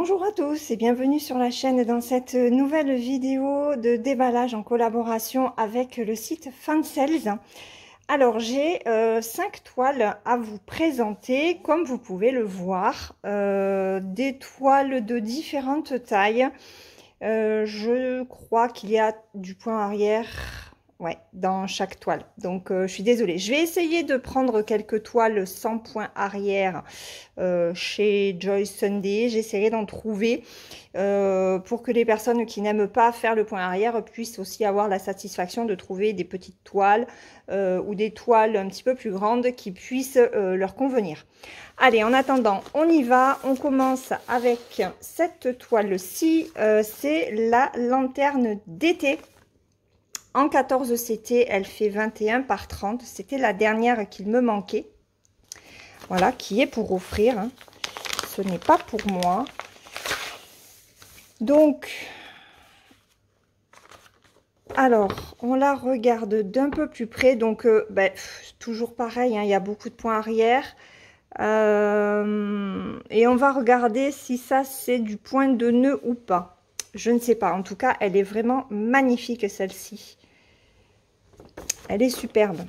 Bonjour à tous et bienvenue sur la chaîne dans cette nouvelle vidéo de déballage en collaboration avec le site Fansales. Alors j'ai 5 toiles à vous présenter, comme vous pouvez le voir, des toiles de différentes tailles. Je crois qu'il y a du point arrière, ouais, dans chaque toile. Donc je suis désolée. Je vais essayer de prendre quelques toiles sans point arrière chez Joyce Sunday. J'essaierai d'en trouver pour que les personnes qui n'aiment pas faire le point arrière puissent aussi avoir la satisfaction de trouver des petites toiles ou des toiles un petit peu plus grandes qui puissent leur convenir. Allez, en attendant, on y va. On commence avec cette toile-ci. C'est la lanterne d'été. En 14 CT, elle fait 21 par 30. C'était la dernière qu'il me manquait. Voilà, qui est pour offrir. Hein. Ce n'est pas pour moi. Donc, alors, on la regarde d'un peu plus près. Donc, toujours pareil, hein, il y a beaucoup de points arrière. Et on va regarder si ça, c'est du point de nœud ou pas. Je ne sais pas. En tout cas, elle est vraiment magnifique, celle-ci. Elle est superbe.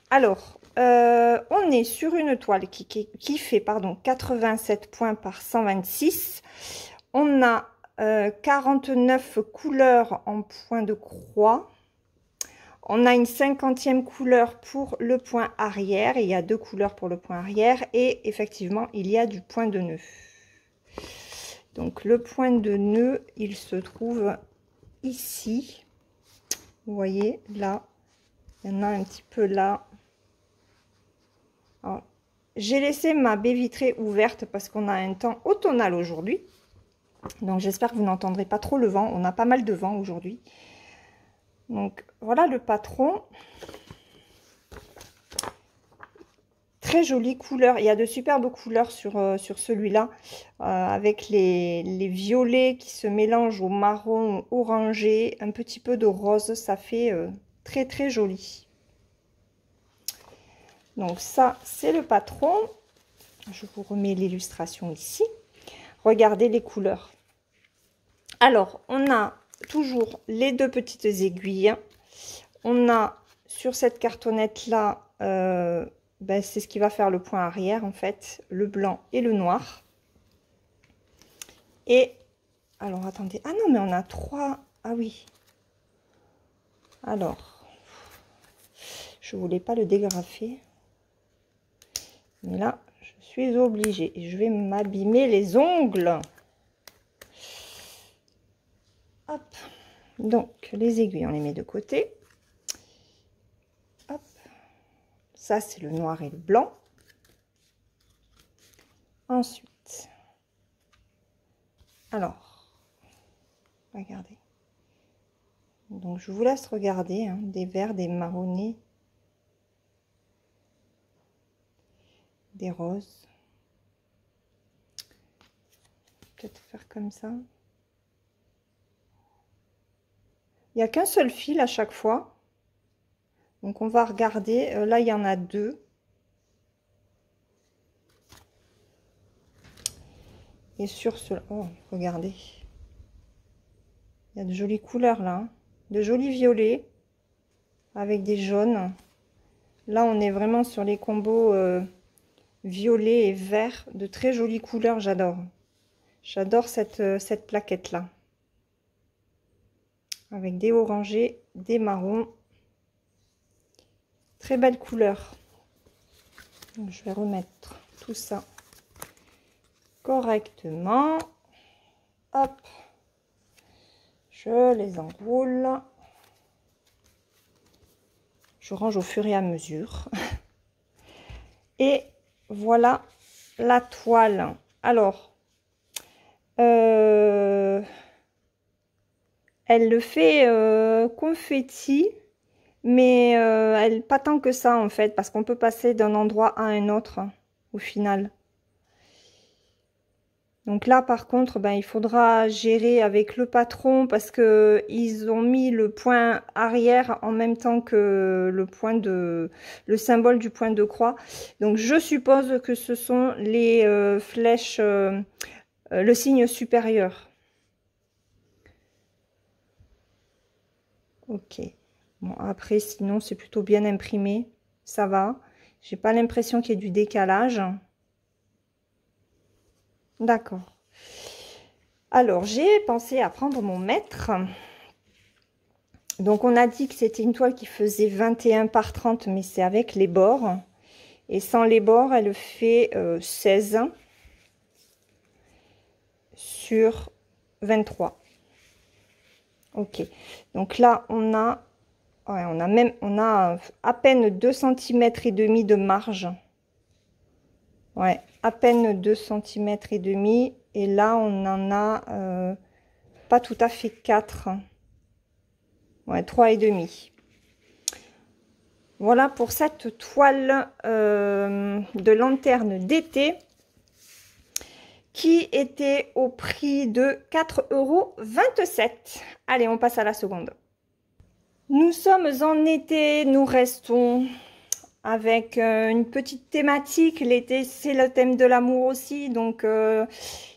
Alors, on est sur une toile qui fait 87 points par 126. On a 49 couleurs en point de croix. On a une 50e couleur pour le point arrière. Il y a 2 couleurs pour le point arrière. Et effectivement, il y a du point de nœud. Donc, le point de nœud, il se trouve ici. Vous voyez, là. Il y en a un petit peu là. J'ai laissé ma baie vitrée ouverte parce qu'on a un temps automnal aujourd'hui. Donc j'espère que vous n'entendrez pas trop le vent. On a pas mal de vent aujourd'hui. Donc voilà le patron. Très jolie couleur. Il y a de superbes couleurs sur celui-là. Avec les violets qui se mélangent au marron orangé. Un petit peu de rose. Ça fait très très joli. Donc ça, c'est le patron. Je vous remets l'illustration ici. Regardez les couleurs. Alors, on a toujours les 2 petites aiguilles. On a sur cette cartonnette-là, c'est ce qui va faire le point arrière, en fait. Le blanc et le noir. Et, alors, attendez. Ah non, mais on a 3. Ah oui. Alors, je voulais pas le dégrafer. Mais là, je suis obligée et je vais m'abîmer les ongles. Hop. Donc, les aiguilles, on les met de côté. Hop. Ça, c'est le noir et le blanc. Ensuite, alors, regardez. Donc, je vous laisse regarder, hein, des verts, des marronnés. Des roses. Peut-être faire comme ça. Il n'y a qu'un seul fil à chaque fois. Donc on va regarder. Là, il y en a 2. Et sur ce... Oh, regardez. Il y a de jolies couleurs là. Hein. De jolis violets. Avec des jaunes. Là, on est vraiment sur les combos... violet et vert, de très jolies couleurs, j'adore. J'adore cette plaquette là. Avec des orangés, des marrons. Très belle couleur. Donc, je vais remettre tout ça correctement. Hop. Je les enroule. Je range au fur et à mesure. Et voilà la toile. Alors, elle le fait confetti, mais elle pas tant que ça en fait, parce qu'on peut passer d'un endroit à un autre au final. Donc là, par contre, il faudra gérer avec le patron parce que ils ont mis le point arrière en même temps que le symbole du point de croix. Donc je suppose que ce sont les flèches le signe supérieur. Ok. Bon, après, sinon, c'est plutôt bien imprimé. Ça va. J'ai pas l'impression qu'il y ait du décalage. D'accord. Alors, j'ai pensé à prendre mon mètre. Donc, on a dit que c'était une toile qui faisait 21 par 30, mais c'est avec les bords. Et sans les bords, elle fait 16 sur 23. Ok. Donc là, on a à peine 2 cm et demi de marge. Ouais, à peine 2 cm et demi. Et là, on en a pas tout à fait 4. Ouais, 3 et demi. Voilà pour cette toile de lanterne d'été qui était au prix de 4,27 €. Allez, on passe à la seconde. Nous sommes en été, nous restons avec une petite thématique. L'été, c'est le thème de l'amour aussi. Donc,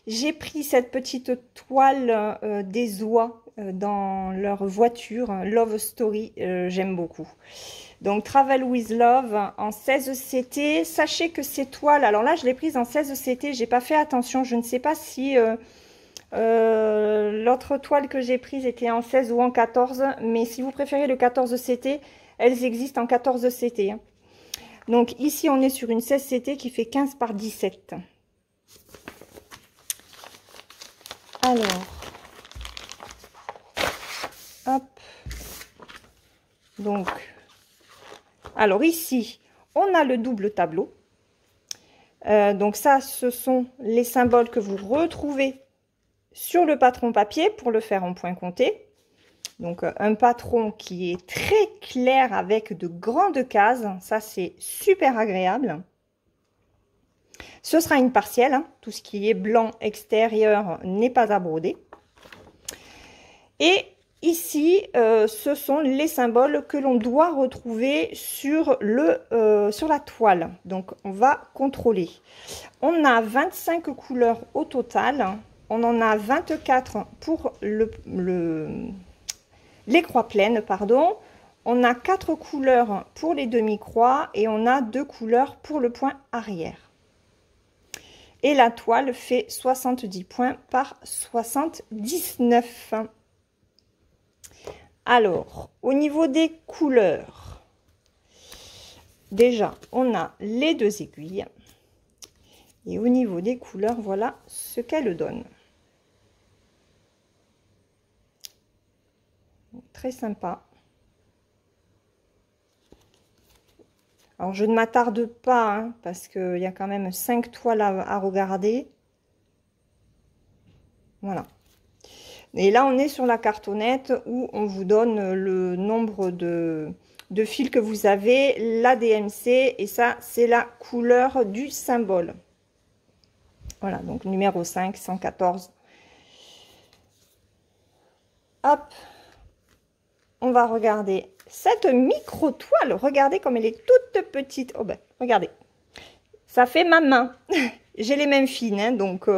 j'ai pris cette petite toile des oies dans leur voiture. Love Story, j'aime beaucoup. Donc, Travel with Love en 16 CT. Sachez que ces toiles, alors là, je l'ai prise en 16 CT. J'ai pas fait attention. Je ne sais pas si l'autre toile que j'ai prise était en 16 ou en 14. Mais si vous préférez le 14 CT, elles existent en 14 CT. Hein. Donc ici, on est sur une 16 CT qui fait 15 par 17. Alors, hop. Donc, alors ici, on a le double tableau. Donc ça, ce sont les symboles que vous retrouvez sur le patron papier pour le faire en point compté. Donc un patron qui est très clair avec de grandes cases, ça c'est super agréable. Ce sera une partielle, hein. Tout ce qui est blanc extérieur n'est pas à broder. Et ici, ce sont les symboles que l'on doit retrouver sur la toile. Donc on va contrôler. On a 25 couleurs au total. On en a 24 pour les croix pleines, pardon. On a 4 couleurs pour les demi-croix et on a 2 couleurs pour le point arrière. Et la toile fait 70 points par 79. Alors, au niveau des couleurs, déjà, on a les 2 aiguilles. Et au niveau des couleurs, voilà ce qu'elle donne. Très sympa. Alors, je ne m'attarde pas, hein, parce qu'il y a quand même 5 toiles à regarder. Voilà. Et là, on est sur la cartonnette où on vous donne le nombre de fils que vous avez, la DMC, et ça, c'est la couleur du symbole. Voilà, donc numéro 5, 114. Hop, on va regarder cette micro-toile. Regardez comme elle est toute petite. Oh ben, regardez. Ça fait ma main. J'ai les mains fines, hein, donc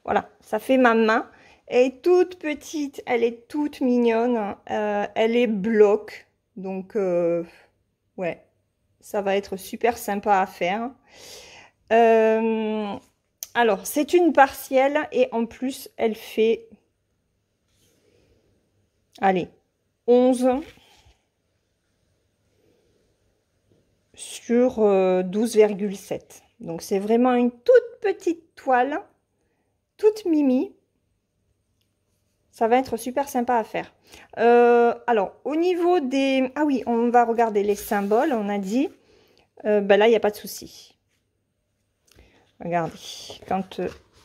voilà, ça fait ma main. Elle est toute petite, elle est toute mignonne. Elle est bloc. Donc, ouais, ça va être super sympa à faire. Alors, c'est une partielle et en plus, elle fait, allez, 11 sur 12,7. Donc, c'est vraiment une toute petite toile, toute mimi. Ça va être super sympa à faire. Alors, au niveau des... Ah oui, on va regarder les symboles, on a dit. Ben là, il n'y a pas de souci. Regardez, quand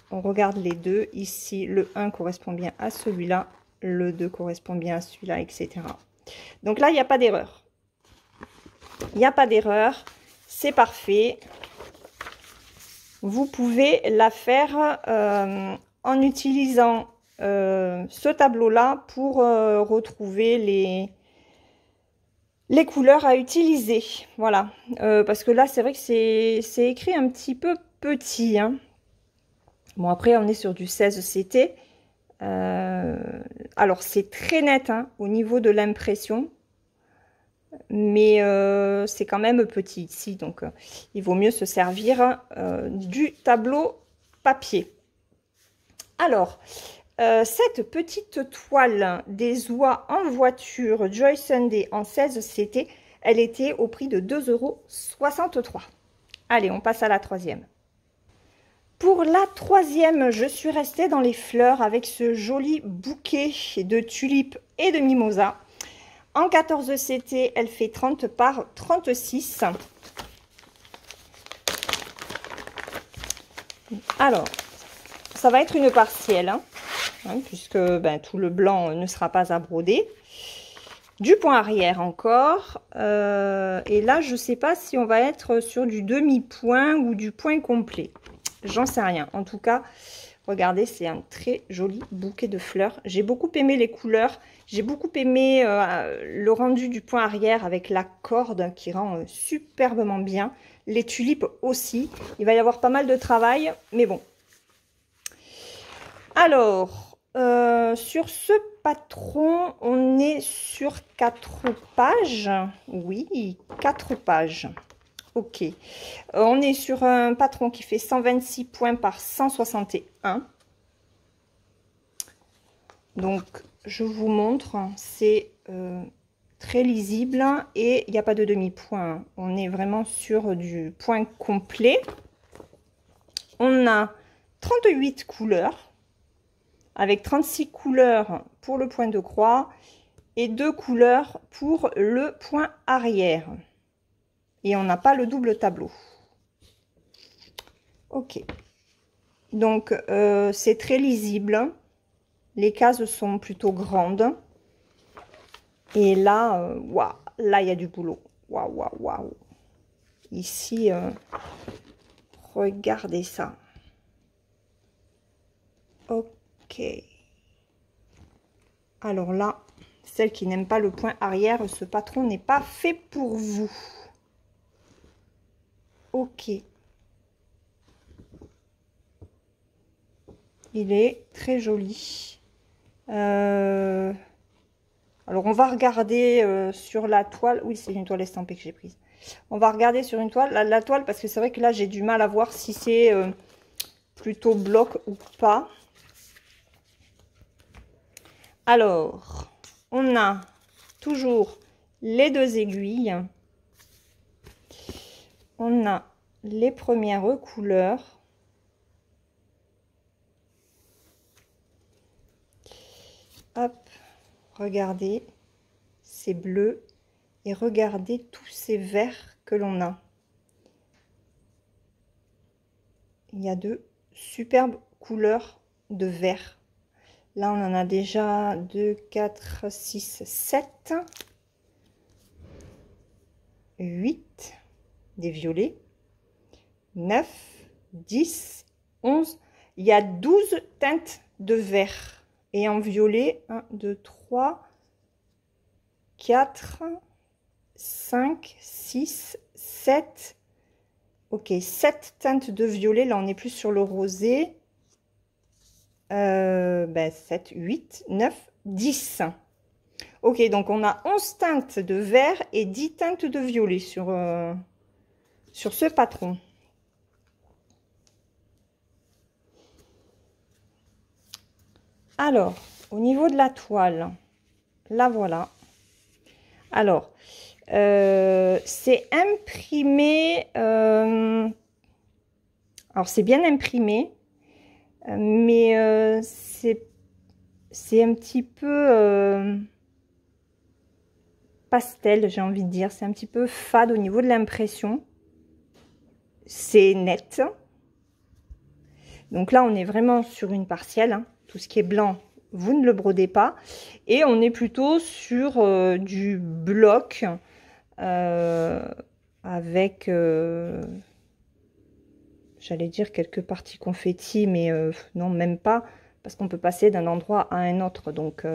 on regarde les deux, ici, le 1 correspond bien à celui-là, le 2 correspond bien à celui-là, etc. Donc là, il n'y a pas d'erreur. Il n'y a pas d'erreur, c'est parfait. Vous pouvez la faire en utilisant ce tableau-là pour retrouver les couleurs à utiliser. Voilà, parce que là, c'est vrai que c'est écrit un petit peu petit, hein. Bon, après, on est sur du 16 CT. Alors, c'est très net hein, au niveau de l'impression. Mais c'est quand même petit ici. Donc, il vaut mieux se servir du tableau papier. Alors, cette petite toile des oies en voiture Joy Sunday en 16 CT, elle était au prix de 2,63 €. Allez, on passe à la troisième. Pour la troisième, je suis restée dans les fleurs avec ce joli bouquet de tulipes et de mimosa. En 14 CT, elle fait 30 par 36. Alors, ça va être une partielle, hein, puisque ben, tout le blanc ne sera pas à broder. Du point arrière encore. Et là, je ne sais pas si on va être sur du demi-point ou du point complet. J'en sais rien. En tout cas, regardez, c'est un très joli bouquet de fleurs. J'ai beaucoup aimé les couleurs. J'ai beaucoup aimé le rendu du point arrière avec la corde qui rend superbement bien. Les tulipes aussi. Il va y avoir pas mal de travail, mais bon. Alors, sur ce patron, on est sur 4 pages. Oui, 4 pages. Ok. On est sur un patron qui fait 126 points par 161. Donc, je vous montre. C'est très lisible et il n'y a pas de demi-point. On est vraiment sur du point complet. On a 38 couleurs avec 36 couleurs pour le point de croix et 2 couleurs pour le point arrière. Et on n'a pas le double tableau. Ok. Donc, c'est très lisible. Les cases sont plutôt grandes. Et là, waouh, là, il y a du boulot. Waouh, waouh, waouh. Ici, regardez ça. Ok. Alors là, celle qui n'aime pas le point arrière, ce patron n'est pas fait pour vous. Ok. Il est très joli. Alors, on va regarder sur la toile. Oui, c'est une toile estampée que j'ai prise. On va regarder sur une toile. La toile, parce que c'est vrai que là, j'ai du mal à voir si c'est plutôt bloc ou pas. Alors, on a toujours les 2 aiguilles. On a les premières couleurs. Hop, regardez, c'est bleu. Et regardez tous ces verts que l'on a. Il y a de superbes couleurs de vert. Là, on en a déjà 2, 4, 6, 7, 8, des violets, 9, 10, 11. Il y a 12 teintes de vert. Et en violet, 1, 2, 3, 4, 5, 6, 7. Ok, 7 teintes de violet. Là, on est plus sur le rosé. 7, 8, 9, 10. Ok, donc on a 11 teintes de vert et 10 teintes de violet sur ce patron. Alors, au niveau de la toile, la voilà. Alors, c'est imprimé. Alors, c'est bien imprimé. Mais c'est un petit peu pastel, j'ai envie de dire. C'est un petit peu fade au niveau de l'impression. C'est net. Donc là, on est vraiment sur une partielle. Hein. Tout ce qui est blanc, vous ne le brodez pas. Et on est plutôt sur du bloc avec... j'allais dire quelques parties confetti, mais non, même pas, parce qu'on peut passer d'un endroit à un autre. Donc,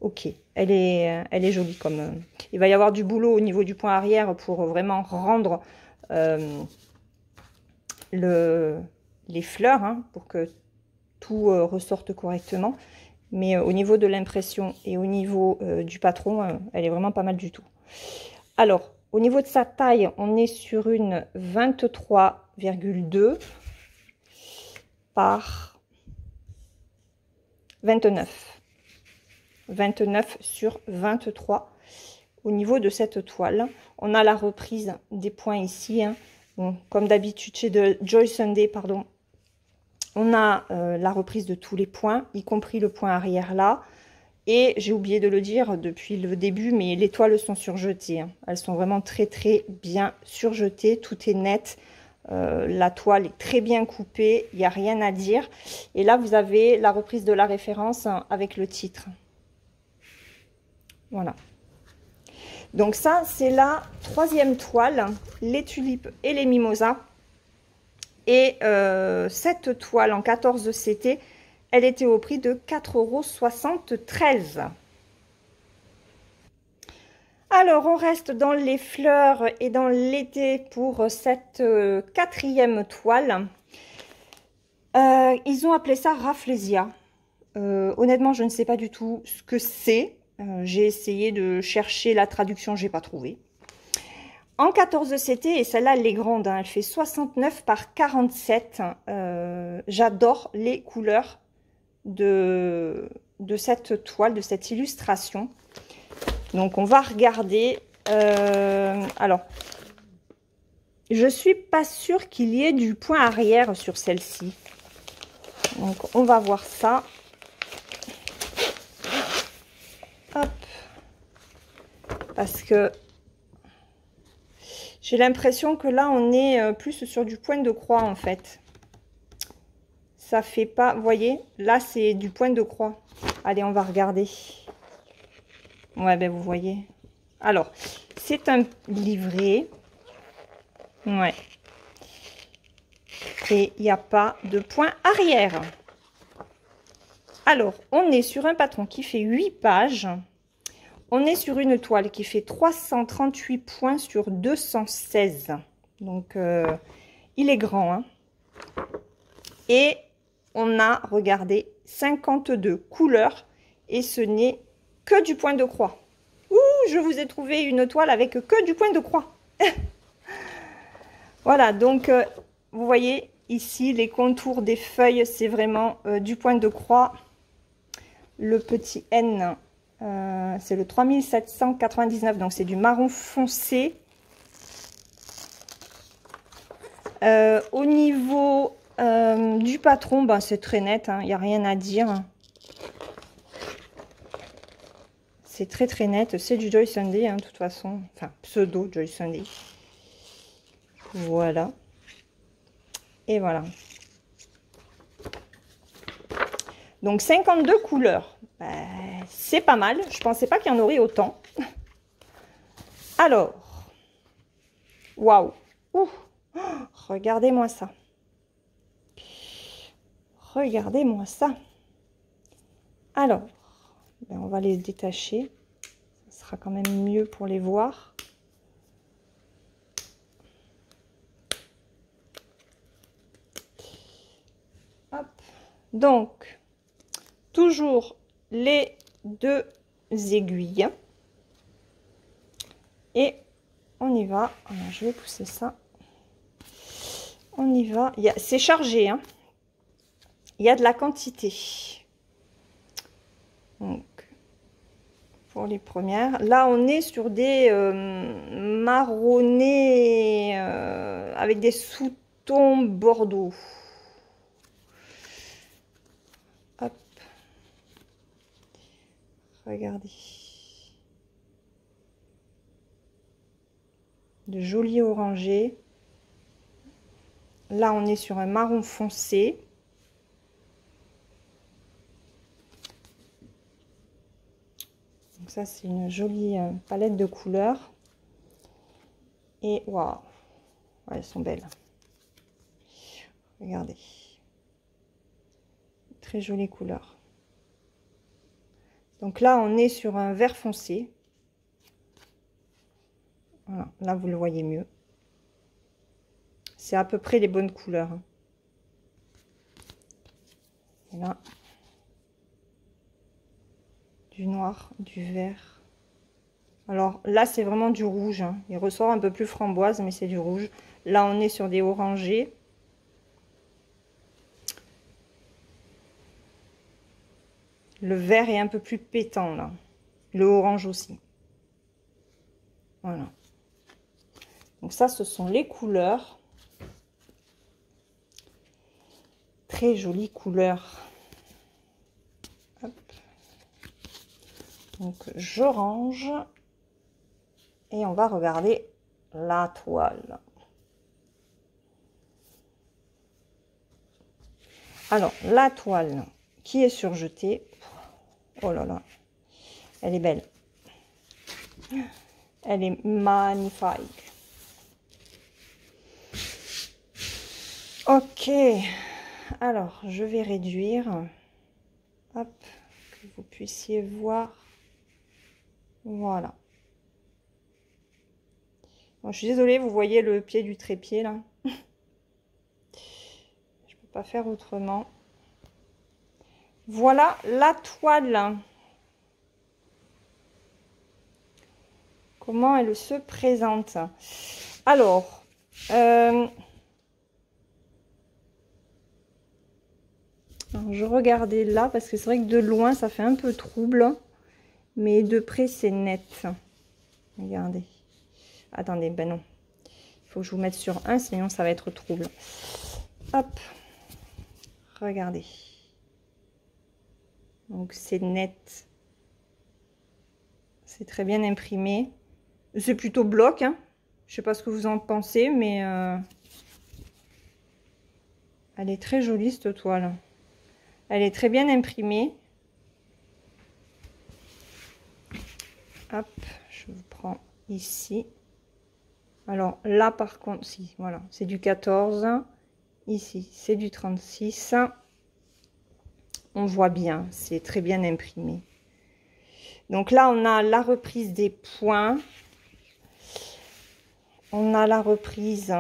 ok, elle est jolie comme... il va y avoir du boulot au niveau du point arrière pour vraiment rendre le les fleurs, hein, pour que tout ressorte correctement. Mais au niveau de l'impression et au niveau du patron, elle est vraiment pas mal du tout. Alors, au niveau de sa taille, on est sur une 23,2 par 29. 29 sur 23 au niveau de cette toile. On a la reprise des points ici, hein. Bon, comme d'habitude chez Joy Sunday, pardon, on a la reprise de tous les points, y compris le point arrière là. Et j'ai oublié de le dire depuis le début, mais les toiles sont surjetées, hein. Elles sont vraiment très très bien surjetées, tout est net. La toile est très bien coupée, il n'y a rien à dire. Et là, vous avez la reprise de la référence, hein, avec le titre. Voilà. Donc ça, c'est la 3e toile, les tulipes et les mimosas. Et cette toile en 14 CT, elle était au prix de 4,73 €. Alors, on reste dans les fleurs et dans l'été pour cette 4e toile. Ils ont appelé ça Rafflesia. Honnêtement, je ne sais pas du tout ce que c'est. J'ai essayé de chercher la traduction, j'ai pas trouvé. En 14 CT, et celle-là, elle est grande, hein, elle fait 69 par 47. J'adore les couleurs de cette toile, de cette illustration. Donc, on va regarder. Alors, je suis pas sûre qu'il y ait du point arrière sur celle-ci. Donc, on va voir ça. Hop. Parce que j'ai l'impression que là, on est plus sur du point de croix, en fait. Ça fait pas... Vous voyez, là, c'est du point de croix. Allez, on va regarder. Ouais, ben, vous voyez. Alors, c'est un livret. Ouais. Et il n'y a pas de point arrière. Alors, on est sur un patron qui fait 8 pages. On est sur une toile qui fait 338 points sur 216. Donc, il est grand, hein. Et on a, regardez, 52 couleurs. Et ce n'est que du point de croix. Ouh, je vous ai trouvé une toile avec que du point de croix. Voilà, donc, vous voyez ici les contours des feuilles, c'est vraiment du point de croix. Le petit N, c'est le 3799, donc c'est du marron foncé. Au niveau du patron, ben, c'est très net, hein, il n'y a rien à dire. C'est très très net, c'est du Joy Sunday, hein, de toute façon, enfin pseudo Joy Sunday. Voilà. Et voilà. Donc 52 couleurs. C'est pas mal. Je pensais pas qu'il y en aurait autant. Alors. Waouh. Regardez-moi ça. Regardez-moi ça. Alors. Ben, on va les détacher. Ce sera quand même mieux pour les voir. Hop. Donc, toujours les 2 aiguilles. Et on y va. Alors, je vais pousser ça. On y va. C'est chargé, hein. Il y a de la quantité. Donc, pour les premières. Là, on est sur des marronnés avec des sous-tons bordeaux. Hop. Regardez. De jolis orangés. Là, on est sur un marron foncé. Donc ça, c'est une jolie palette de couleurs. Et waouh, ouais, elles sont belles. Regardez. Très jolie couleur. Donc là, on est sur un vert foncé. Voilà, là, vous le voyez mieux. C'est à peu près les bonnes couleurs, hein. Et là, du noir, du vert. Alors là, c'est vraiment du rouge, hein. Il ressort un peu plus framboise, mais c'est du rouge. Là, on est sur des orangés. Le vert est un peu plus pétant, là. Le orange aussi. Voilà. Donc ça, ce sont les couleurs. Très jolies couleurs. Hop. Donc, je range. Et on va regarder la toile. Alors, la toile qui est surjetée. Oh là là. Elle est belle. Elle est magnifique. Ok. Alors, je vais réduire. Hop. Que vous puissiez voir. Voilà. Bon, je suis désolée, vous voyez le pied du trépied là. Je peux pas faire autrement. Voilà la toile. Comment elle se présente? Alors, je regardais là parce que c'est vrai que de loin ça fait un peu trouble, mais de près c'est net. Regardez. Attendez, ben non. Il faut que je vous mette sur un, sinon ça va être trouble. Hop. Regardez. Donc c'est net. C'est très bien imprimé. C'est plutôt bloc, hein. Je sais pas ce que vous en pensez, mais elle est très jolie cette toile. Elle est très bien imprimée. Hop, je vous prends ici. Alors là par contre, si, voilà, c'est du 14. Ici, c'est du 36. On voit bien, c'est très bien imprimé. Donc là, on a la reprise des points. On a la reprise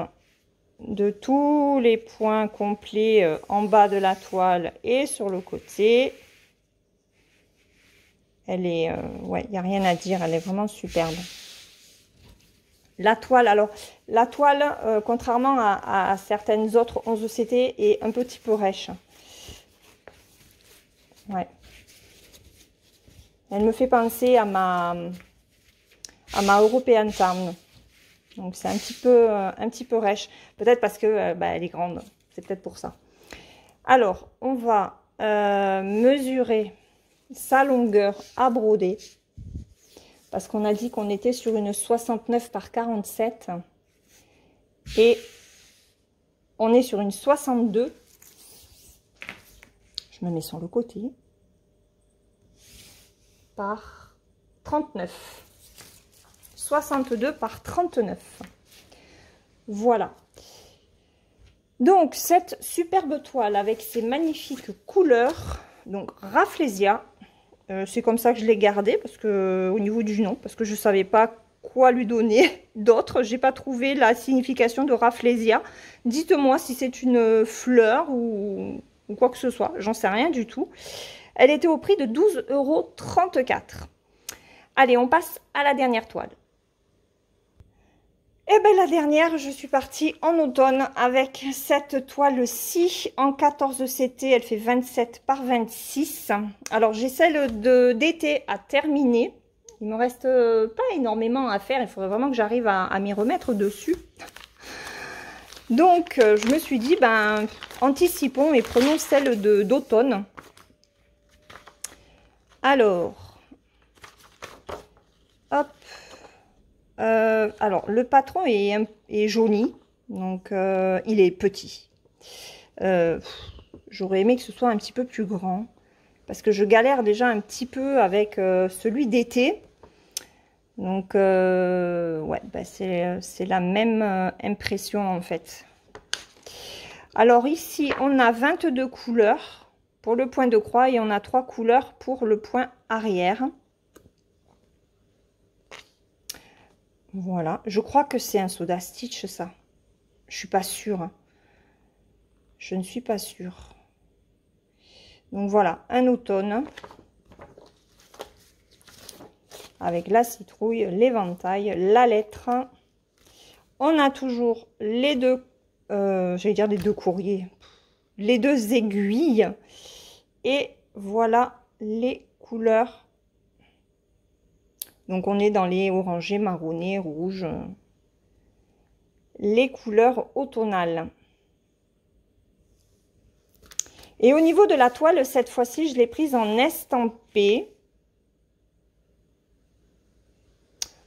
de tous les points complets en bas de la toile et sur le côté. Elle est, ouais, il n'y a rien à dire, elle est vraiment superbe. La toile, alors, la toile, contrairement à certaines autres 11 CT, est un petit peu rêche. Ouais. Elle me fait penser à ma European Town. Donc c'est un petit peu rêche. Peut-être parce que bah, elle est grande. C'est peut-être pour ça. Alors, on va mesurer sa longueur à broder. Parce qu'on a dit qu'on était sur une 69 par 47. Et on est sur une 62. Je me mets sur le côté. Par 39. 62 par 39. Voilà. Donc, cette superbe toile avec ses magnifiques couleurs, donc Rafflesia, c'est comme ça que je l'ai gardée, parce que au niveau du nom, parce que je ne savais pas quoi lui donner d'autre. J'ai pas trouvé la signification de Rafflesia. Dites-moi si c'est une fleur ou quoi que ce soit, j'en sais rien du tout. Elle était au prix de 12,34 €. Allez, on passe à la dernière toile. Et bien la dernière, je suis partie en automne avec cette toile-ci en 14 CT. Elle fait 27 par 26. Alors j'ai celle d'été à terminer. Il me reste pas énormément à faire. Il faudrait vraiment que j'arrive à m'y remettre dessus. Donc je me suis dit, ben anticipons et prenons celle d'automne. Alors, hop. Alors, le patron est jauni, donc il est petit. J'aurais aimé que ce soit un petit peu plus grand, parce que je galère déjà un petit peu avec celui d'été. Donc, ouais, bah c'est la même impression en fait. Alors ici, on a 22 couleurs pour le point de croix et on a 3 couleurs pour le point arrière. Voilà, je crois que c'est un soda stitch ça. Je suis pas sûre. Je ne suis pas sûre. Donc voilà, un automne avec la citrouille, l'éventail, la lettre. On a toujours les deux, j'allais dire les deux courriers, les deux aiguilles. Et voilà les couleurs. Donc on est dans les orangés, marronnés, rouges. Les couleurs automnales. Et au niveau de la toile, cette fois-ci, je l'ai prise en estampé.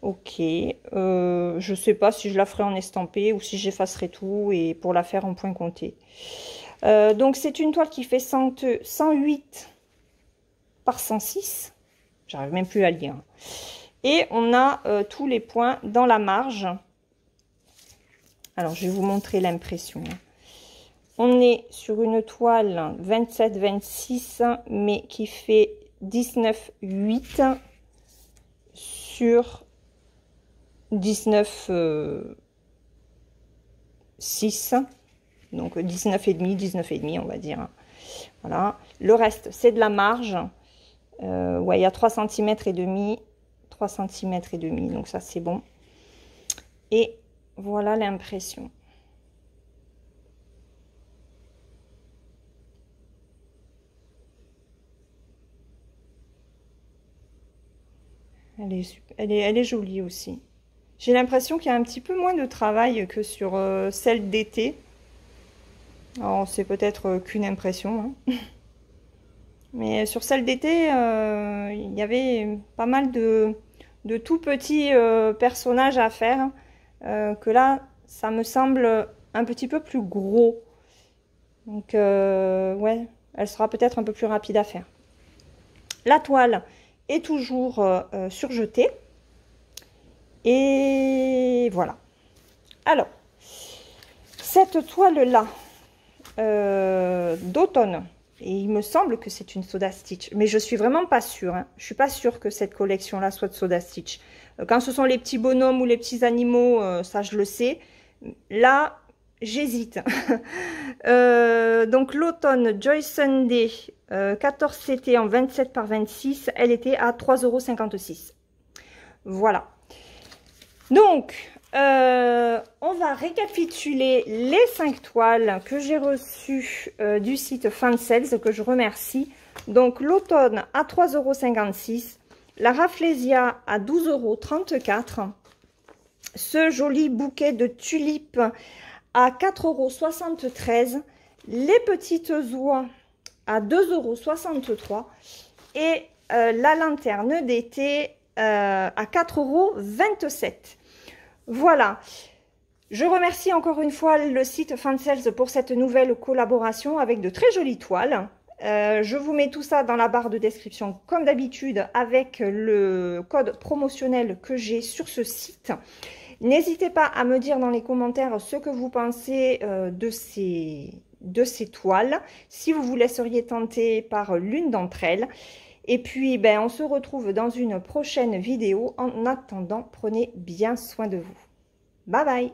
Ok, je sais pas si je la ferai en estampé ou si j'effacerai tout et pour la faire en point compté. Donc c'est une toile qui fait 108 par 106. J'arrive même plus à le lire. Et on a tous les points dans la marge. Alors je vais vous montrer l'impression. On est sur une toile 27-26 mais qui fait 19,8 sur 19,6, donc 19,5 on va dire. Voilà, le reste c'est de la marge. Ouais, il y a 3 cm et demi, 3 cm et demi, donc ça c'est bon. Et voilà l'impression. Elle est jolie aussi. J'ai l'impression qu'il y a un petit peu moins de travail que sur celle d'été. Alors, c'est peut-être qu'une impression. Hein. Mais sur celle d'été, il y avait pas mal de tout petits personnages à faire. Que là, ça me semble un petit peu plus gros. Donc, ouais, elle sera peut-être un peu plus rapide à faire. La toile est toujours surjetée. Et voilà. Alors, cette toile-là d'automne, et il me semble que c'est une Soda Stitch, mais je suis vraiment pas sûre. Hein. Je suis pas sûre que cette collection-là soit de Soda Stitch. Quand ce sont les petits bonhommes ou les petits animaux, ça je le sais. Là, j'hésite. Donc l'automne Joy Sunday 14 CT en 27 par 26, elle était à 3,56 €. Voilà. Donc, on va récapituler les 5 toiles que j'ai reçues du site Fansales, que je remercie. Donc, l'automne à 3,56 €, la Rafflesia à 12,34 €, ce joli bouquet de tulipes à 4,73 €, les petites oies à 2,63 € et la lanterne d'été à 4,27 €. Voilà, je remercie encore une fois le site Fansales pour cette nouvelle collaboration avec de très jolies toiles. Je vous mets tout ça dans la barre de description comme d'habitude avec le code promotionnel que j'ai sur ce site. N'hésitez pas à me dire dans les commentaires ce que vous pensez de ces toiles, si vous vous laisseriez tenter par l'une d'entre elles. Et puis, ben, on se retrouve dans une prochaine vidéo. En attendant, prenez bien soin de vous. Bye bye!